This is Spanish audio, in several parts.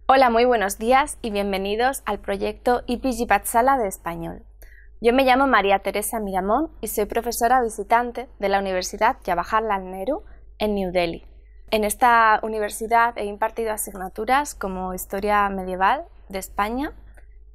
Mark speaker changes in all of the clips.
Speaker 1: Hola, muy buenos días y bienvenidos al proyecto IPG Patsala de Español. Yo me llamo María Teresa Miramón y soy profesora visitante de la Universidad Jawaharlal Nehru en New Delhi. En esta universidad he impartido asignaturas como Historia Medieval de España,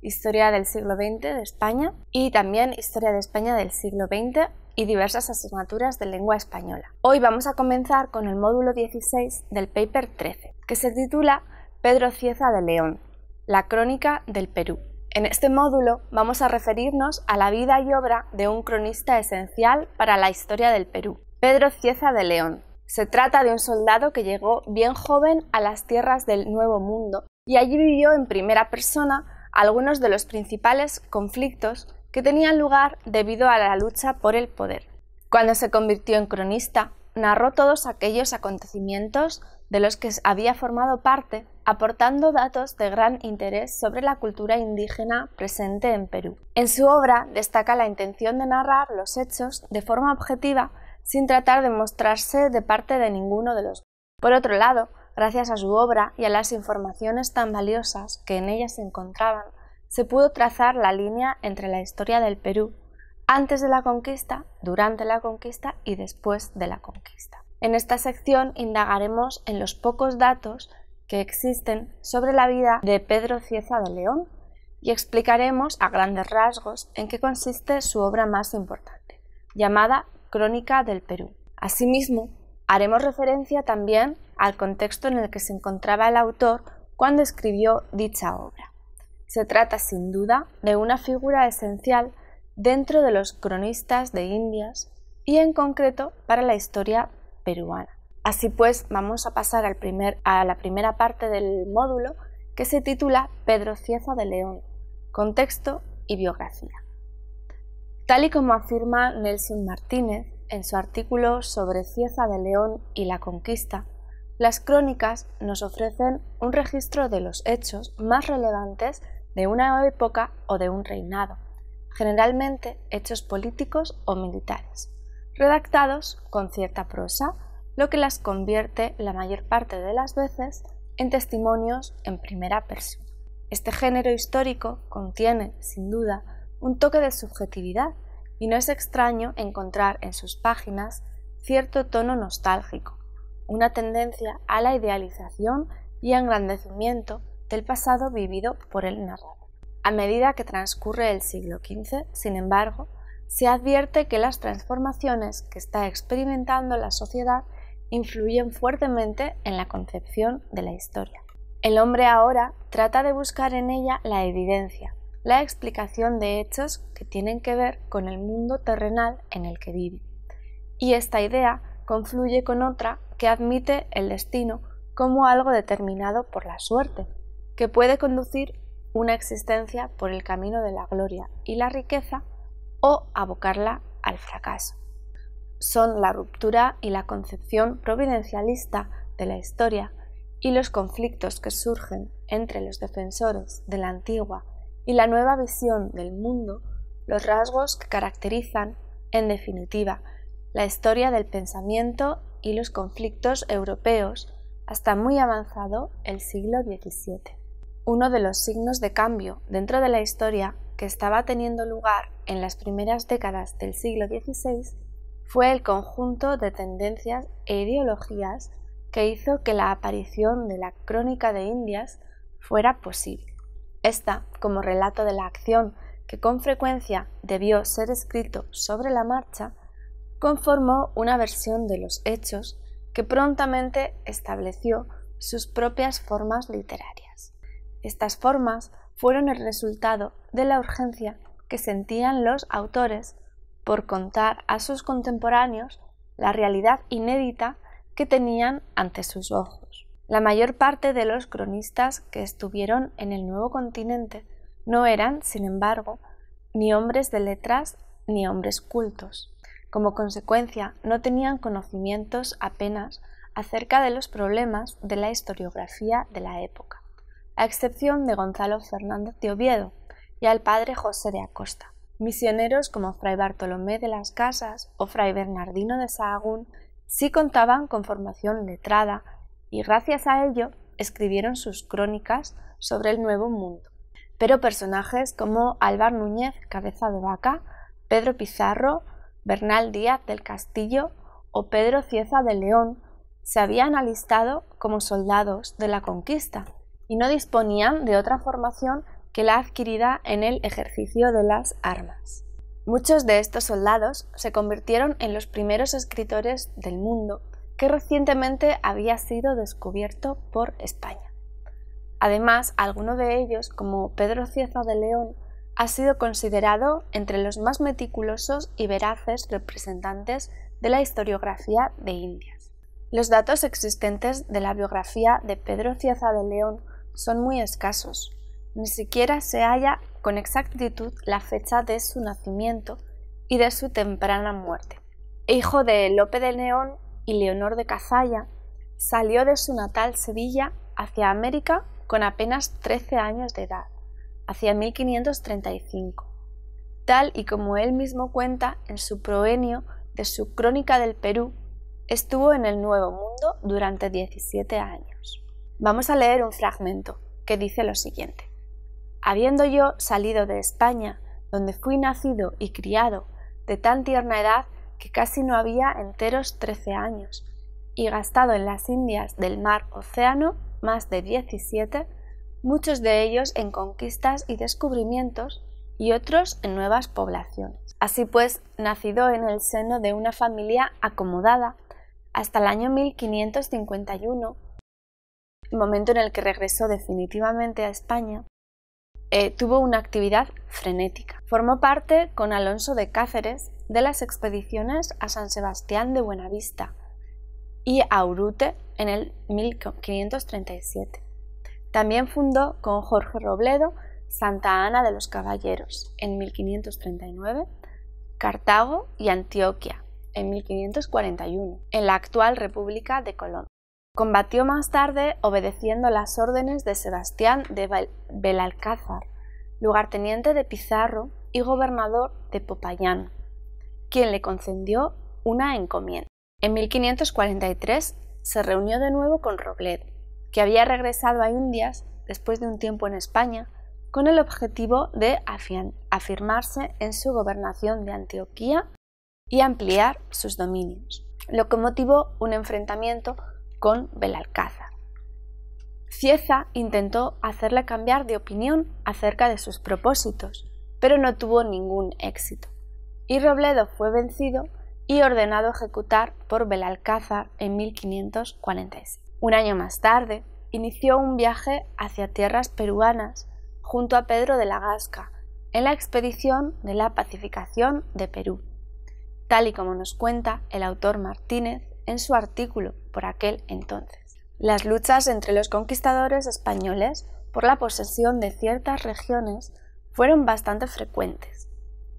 Speaker 1: Historia del siglo XX de España y también Historia de España del siglo XX y diversas asignaturas de lengua española. Hoy vamos a comenzar con el módulo 16 del paper 13, que se titula Pedro Cieza de León, la crónica del Perú. En este módulo vamos a referirnos a la vida y obra de un cronista esencial para la historia del Perú, Pedro Cieza de León. Se trata de un soldado que llegó bien joven a las tierras del Nuevo Mundo y allí vivió en primera persona algunos de los principales conflictos que tenían lugar debido a la lucha por el poder. Cuando se convirtió en cronista, narró todos aquellos acontecimientos de los que había formado parte, aportando datos de gran interés sobre la cultura indígena presente en Perú. En su obra destaca la intención de narrar los hechos de forma objetiva sin tratar de mostrarse de parte de ninguno de los. Por otro lado, gracias a su obra y a las informaciones tan valiosas que en ella se encontraban, se pudo trazar la línea entre la historia del Perú antes de la conquista, durante la conquista y después de la conquista. En esta sección indagaremos en los pocos datos que existen sobre la vida de Pedro Cieza de León y explicaremos a grandes rasgos en qué consiste su obra más importante, llamada Crónica del Perú. Asimismo, haremos referencia también al contexto en el que se encontraba el autor cuando escribió dicha obra. Se trata sin duda de una figura esencial dentro de los cronistas de Indias y en concreto para la historia peruana. Así pues, vamos a pasar a la primera parte del módulo que se titula Pedro Cieza de León, contexto y biografía. Tal y como afirma Nelson Martínez en su artículo sobre Cieza de León y la conquista, las crónicas nos ofrecen un registro de los hechos más relevantes de una época o de un reinado, generalmente hechos políticos o militares, redactados con cierta prosa, lo que las convierte la mayor parte de las veces en testimonios en primera persona. Este género histórico contiene, sin duda, un toque de subjetividad y no es extraño encontrar en sus páginas cierto tono nostálgico, una tendencia a la idealización y engrandecimiento del pasado vivido por el narrador. A medida que transcurre el siglo XV, sin embargo, se advierte que las transformaciones que está experimentando la sociedad influyen fuertemente en la concepción de la historia. El hombre ahora trata de buscar en ella la evidencia, la explicación de hechos que tienen que ver con el mundo terrenal en el que vive. Y esta idea confluye con otra que admite el destino como algo determinado por la suerte, que puede conducir una existencia por el camino de la gloria y la riqueza o abocarla al fracaso. Son la ruptura y la concepción providencialista de la historia y los conflictos que surgen entre los defensores de la antigua y la nueva visión del mundo los rasgos que caracterizan, en definitiva, la historia del pensamiento y los conflictos europeos hasta muy avanzado el siglo XVII. Uno de los signos de cambio dentro de la historia que estaba teniendo lugar en las primeras décadas del siglo XVI fue el conjunto de tendencias e ideologías que hizo que la aparición de la Crónica de Indias fuera posible. Esta, como relato de la acción que con frecuencia debió ser escrito sobre la marcha, conformó una versión de los hechos que prontamente estableció sus propias formas literarias. Estas formas fueron el resultado de la urgencia que sentían los autores por contar a sus contemporáneos la realidad inédita que tenían ante sus ojos. La mayor parte de los cronistas que estuvieron en el nuevo continente no eran, sin embargo, ni hombres de letras ni hombres cultos. Como consecuencia, no tenían conocimientos apenas acerca de los problemas de la historiografía de la época, a excepción de Gonzalo Fernández de Oviedo y al padre José de Acosta. Misioneros como Fray Bartolomé de las Casas o Fray Bernardino de Sahagún sí contaban con formación letrada y gracias a ello escribieron sus crónicas sobre el Nuevo Mundo. Pero personajes como Álvar Núñez Cabeza de Vaca, Pedro Pizarro, Bernal Díaz del Castillo o Pedro Cieza de León se habían alistado como soldados de la conquista y no disponían de otra formación que la adquirida en el ejercicio de las armas. Muchos de estos soldados se convirtieron en los primeros escritores del mundo que recientemente había sido descubierto por España. Además, alguno de ellos, como Pedro Cieza de León, ha sido considerado entre los más meticulosos y veraces representantes de la historiografía de Indias. Los datos existentes de la biografía de Pedro Cieza de León son muy escasos. Ni siquiera se halla con exactitud la fecha de su nacimiento y de su temprana muerte. Hijo de Lope de León y Leonor de Cazalla, salió de su natal Sevilla hacia América con apenas 13 años de edad, hacia 1535, tal y como él mismo cuenta en su proenio de su Crónica del Perú. Estuvo en el Nuevo Mundo durante 17 años. Vamos a leer un fragmento que dice lo siguiente: Habiendo yo salido de España, donde fui nacido y criado, de tan tierna edad que casi no había enteros 13 años, y gastado en las Indias del mar Océano más de 17, muchos de ellos en conquistas y descubrimientos y otros en nuevas poblaciones. Así pues, nacido en el seno de una familia acomodada, hasta el año 1551, el momento en el que regresó definitivamente a España, tuvo una actividad frenética. Formó parte, con Alonso de Cáceres, de las expediciones a San Sebastián de Buenavista y a Urute en el 1537. También fundó con Jorge Robledo Santa Ana de los Caballeros en 1539, Cartago y Antioquia en 1541, en la actual República de Colombia. Combatió más tarde obedeciendo las órdenes de Sebastián de Belalcázar, lugarteniente de Pizarro y gobernador de Popayán, quien le concedió una encomienda. En 1543 se reunió de nuevo con Robledo, que había regresado a Indias después de un tiempo en España, con el objetivo de afirmarse en su gobernación de Antioquía y ampliar sus dominios, lo que motivó un enfrentamiento con Belalcázar. Cieza intentó hacerle cambiar de opinión acerca de sus propósitos, pero no tuvo ningún éxito, y Robledo fue vencido y ordenado ejecutar por Belalcázar en 1546. Un año más tarde, inició un viaje hacia tierras peruanas junto a Pedro de la Gasca en la expedición de la pacificación de Perú, tal y como nos cuenta el autor Martínez en su artículo por aquel entonces. Las luchas entre los conquistadores españoles por la posesión de ciertas regiones fueron bastante frecuentes,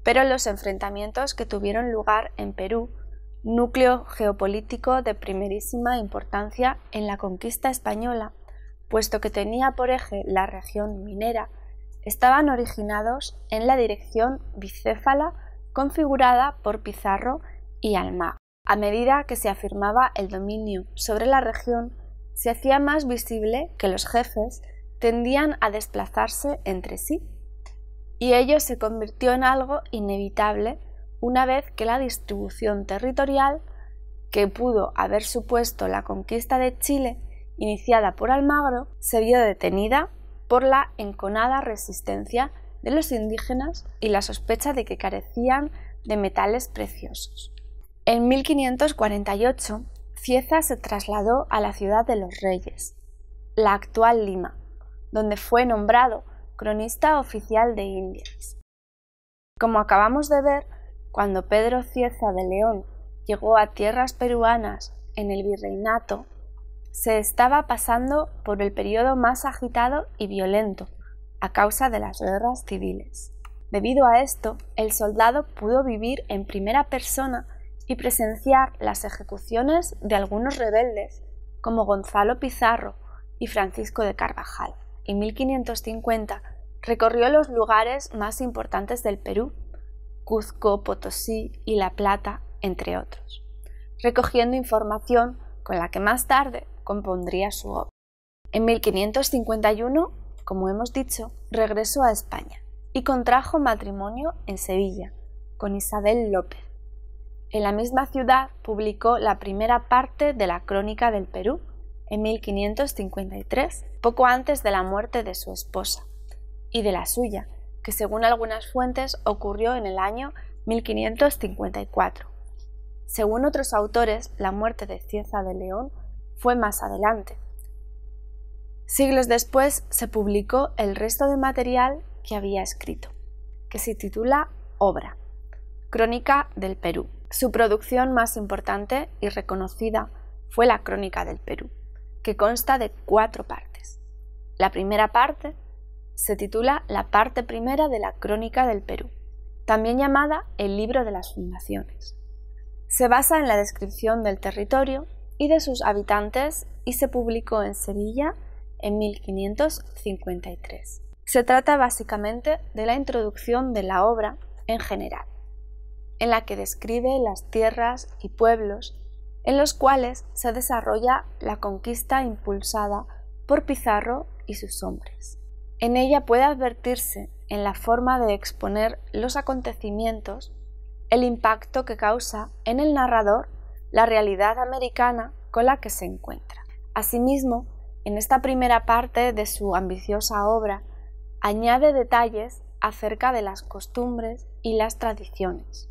Speaker 1: pero los enfrentamientos que tuvieron lugar en Perú, núcleo geopolítico de primerísima importancia en la conquista española, puesto que tenía por eje la región minera, estaban originados en la dirección bicéfala configurada por Pizarro y Almagro. A medida que se afirmaba el dominio sobre la región, se hacía más visible que los jefes tendían a desplazarse entre sí, y ello se convirtió en algo inevitable una vez que la distribución territorial que pudo haber supuesto la conquista de Chile, iniciada por Almagro, se vio detenida por la enconada resistencia de los indígenas y la sospecha de que carecían de metales preciosos. En 1548, Cieza se trasladó a la ciudad de los Reyes, la actual Lima, donde fue nombrado cronista oficial de Indias. Como acabamos de ver, cuando Pedro Cieza de León llegó a tierras peruanas en el virreinato, se estaba pasando por el periodo más agitado y violento a causa de las guerras civiles. Debido a esto, el soldado pudo vivir en primera persona y presenciar las ejecuciones de algunos rebeldes como Gonzalo Pizarro y Francisco de Carvajal. En 1550 recorrió los lugares más importantes del Perú, Cuzco, Potosí y La Plata, entre otros, recogiendo información con la que más tarde compondría su obra. En 1551, como hemos dicho, regresó a España y contrajo matrimonio en Sevilla con Isabel López. En la misma ciudad publicó la primera parte de la Crónica del Perú en 1553, poco antes de la muerte de su esposa y de la suya, que según algunas fuentes ocurrió en el año 1554. Según otros autores, la muerte de Cieza de León fue más adelante. Siglos después se publicó el resto de material que había escrito, que se titula Obra, Crónica del Perú. Su producción más importante y reconocida fue la Crónica del Perú, que consta de 4 partes. La primera parte se titula La parte primera de la Crónica del Perú, también llamada el Libro de las Fundaciones. Se basa en la descripción del territorio y de sus habitantes y se publicó en Sevilla en 1553. Se trata básicamente de la introducción de la obra en general, en la que describe las tierras y pueblos en los cuales se desarrolla la conquista impulsada por Pizarro y sus hombres. En ella puede advertirse, en la forma de exponer los acontecimientos, el impacto que causa en el narrador la realidad americana con la que se encuentra. Asimismo, en esta primera parte de su ambiciosa obra, añade detalles acerca de las costumbres y las tradiciones.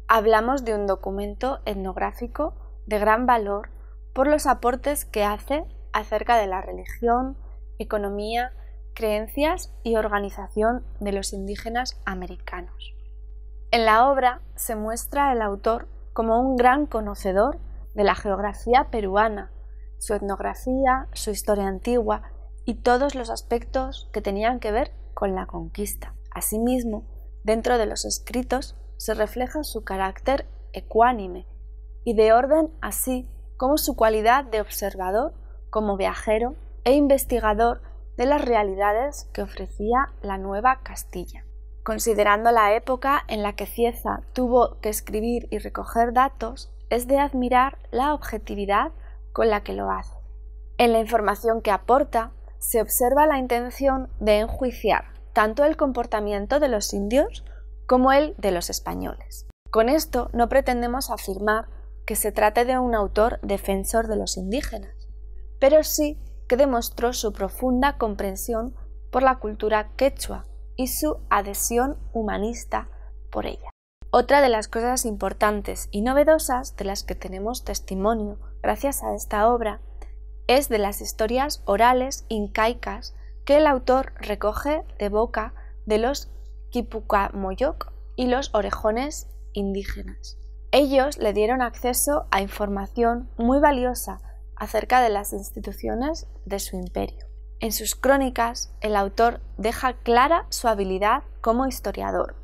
Speaker 1: Hablamos de un documento etnográfico de gran valor por los aportes que hace acerca de la religión, economía, creencias y organización de los indígenas americanos. En la obra se muestra el autor como un gran conocedor de la geografía peruana, su etnografía, su historia antigua y todos los aspectos que tenían que ver con la conquista. Asimismo, dentro de los escritos se refleja su carácter ecuánime y de orden, así como su cualidad de observador, como viajero e investigador de las realidades que ofrecía la Nueva Castilla. Considerando la época en la que Cieza tuvo que escribir y recoger datos, es de admirar la objetividad con la que lo hace. En la información que aporta, se observa la intención de enjuiciar tanto el comportamiento de los indios como el de los españoles. Con esto no pretendemos afirmar que se trate de un autor defensor de los indígenas, pero sí que demostró su profunda comprensión por la cultura quechua y su adhesión humanista por ella. Otra de las cosas importantes y novedosas de las que tenemos testimonio gracias a esta obra es de las historias orales incaicas que el autor recoge de boca de los Quipucamoyoc y los orejones indígenas. Ellos le dieron acceso a información muy valiosa acerca de las instituciones de su imperio. En sus crónicas, el autor deja clara su habilidad como historiador,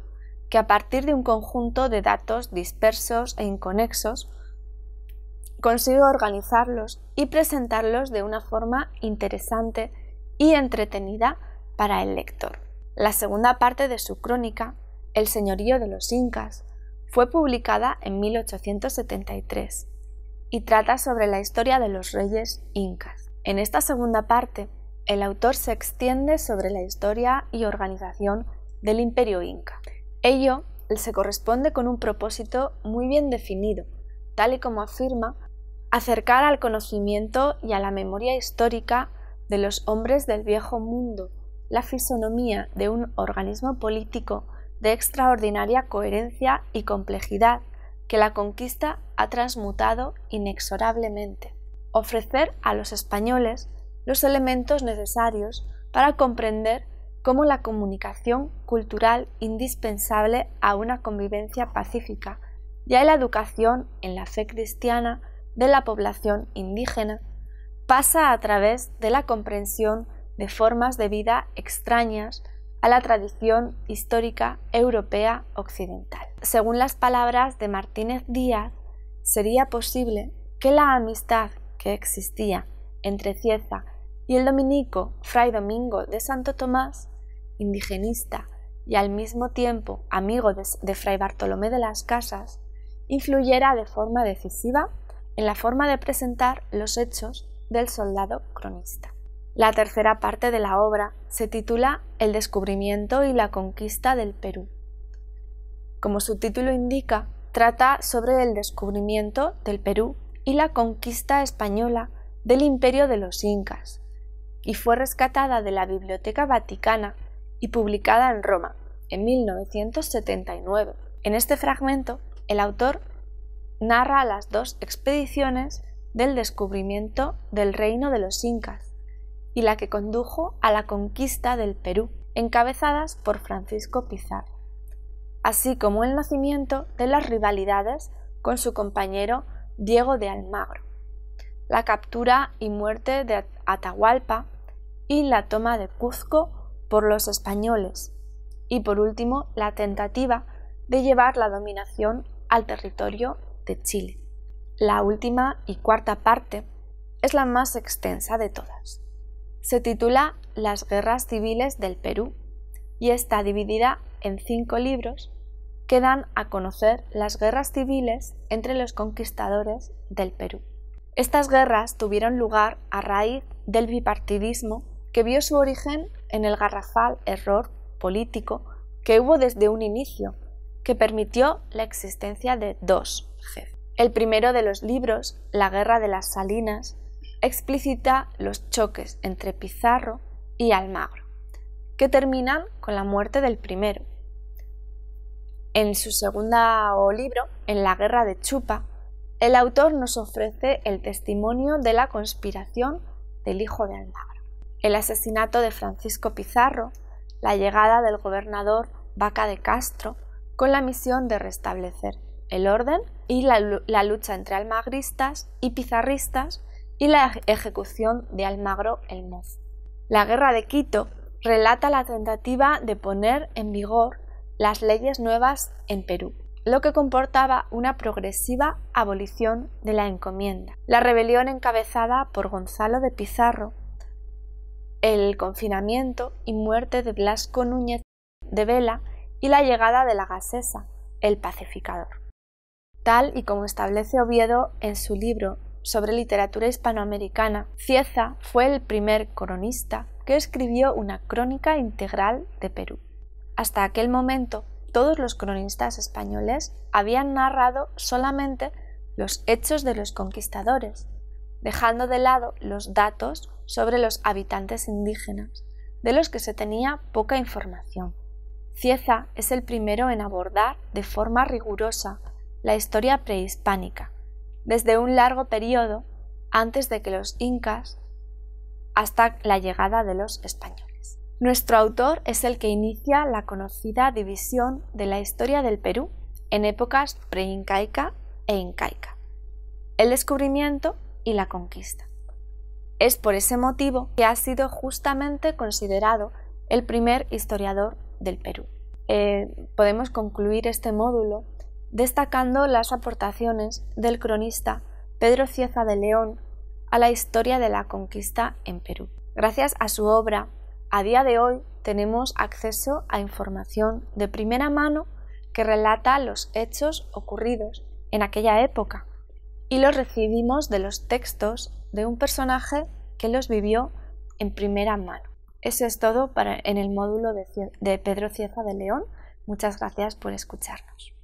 Speaker 1: que a partir de un conjunto de datos dispersos e inconexos, consigue organizarlos y presentarlos de una forma interesante y entretenida para el lector. La segunda parte de su crónica, El señorío de los incas, fue publicada en 1873 y trata sobre la historia de los reyes incas. En esta segunda parte, el autor se extiende sobre la historia y organización del imperio inca. Ello se corresponde con un propósito muy bien definido, tal y como afirma, acercar al conocimiento y a la memoria histórica de los hombres del viejo mundo la fisonomía de un organismo político de extraordinaria coherencia y complejidad que la conquista ha transmutado inexorablemente. Ofrecer a los españoles los elementos necesarios para comprender cómo la comunicación cultural indispensable a una convivencia pacífica y a la educación en la fe cristiana de la población indígena pasa a través de la comprensión de formas de vida extrañas a la tradición histórica europea occidental. Según las palabras de Martínez Díaz, sería posible que la amistad que existía entre Cieza y el dominico Fray Domingo de Santo Tomás, indigenista y al mismo tiempo amigo de Fray Bartolomé de las Casas, influyera de forma decisiva en la forma de presentar los hechos del soldado cronista. La tercera parte de la obra se titula El descubrimiento y la conquista del Perú. Como su título indica, trata sobre el descubrimiento del Perú y la conquista española del Imperio de los Incas, y fue rescatada de la Biblioteca Vaticana y publicada en Roma en 1979. En este fragmento, el autor narra las dos expediciones del descubrimiento del reino de los Incas y la que condujo a la conquista del Perú, encabezadas por Francisco Pizarro, así como el nacimiento de las rivalidades con su compañero Diego de Almagro, la captura y muerte de Atahualpa y la toma de Cuzco por los españoles, y por último la tentativa de llevar la dominación al territorio de Chile. La última y cuarta parte es la más extensa de todas. Se titula Las guerras civiles del Perú y está dividida en 5 libros que dan a conocer las guerras civiles entre los conquistadores del Perú. Estas guerras tuvieron lugar a raíz del bipartidismo que vio su origen en el garrafal error político que hubo desde un inicio, que permitió la existencia de 2 jefes. El primero de los libros, La Guerra de las Salinas, explicita los choques entre Pizarro y Almagro, que terminan con la muerte del primero. En su segundo libro, En la Guerra de Chupa, el autor nos ofrece el testimonio de la conspiración del hijo de Almagro, el asesinato de Francisco Pizarro, la llegada del gobernador Vaca de Castro con la misión de restablecer el orden y la lucha entre almagristas y pizarristas y la ejecución de Almagro el Mozo. La Guerra de Quito relata la tentativa de poner en vigor las leyes nuevas en Perú, lo que comportaba una progresiva abolición de la encomienda, la rebelión encabezada por Gonzalo de Pizarro, el confinamiento y muerte de Blasco Núñez de Vela y la llegada de la gasesa, el pacificador. Tal y como establece Oviedo en su libro sobre literatura hispanoamericana, Cieza fue el primer cronista que escribió una crónica integral de Perú. Hasta aquel momento, todos los cronistas españoles habían narrado solamente los hechos de los conquistadores, dejando de lado los datos sobre los habitantes indígenas, de los que se tenía poca información. Cieza es el primero en abordar de forma rigurosa la historia prehispánica, desde un largo periodo antes de que los incas hasta la llegada de los españoles. Nuestro autor es el que inicia la conocida división de la historia del Perú en épocas preincaica e incaica, el descubrimiento y la conquista. Es por ese motivo que ha sido justamente considerado el primer historiador del Perú. Podemos concluir este módulo destacando las aportaciones del cronista Pedro Cieza de León a la historia de la conquista en Perú. Gracias a su obra, a día de hoy tenemos acceso a información de primera mano que relata los hechos ocurridos en aquella época y los recibimos de los textos de un personaje que los vivió en primera mano. Eso es todo en el módulo de Pedro Cieza de León. Muchas gracias por escucharnos.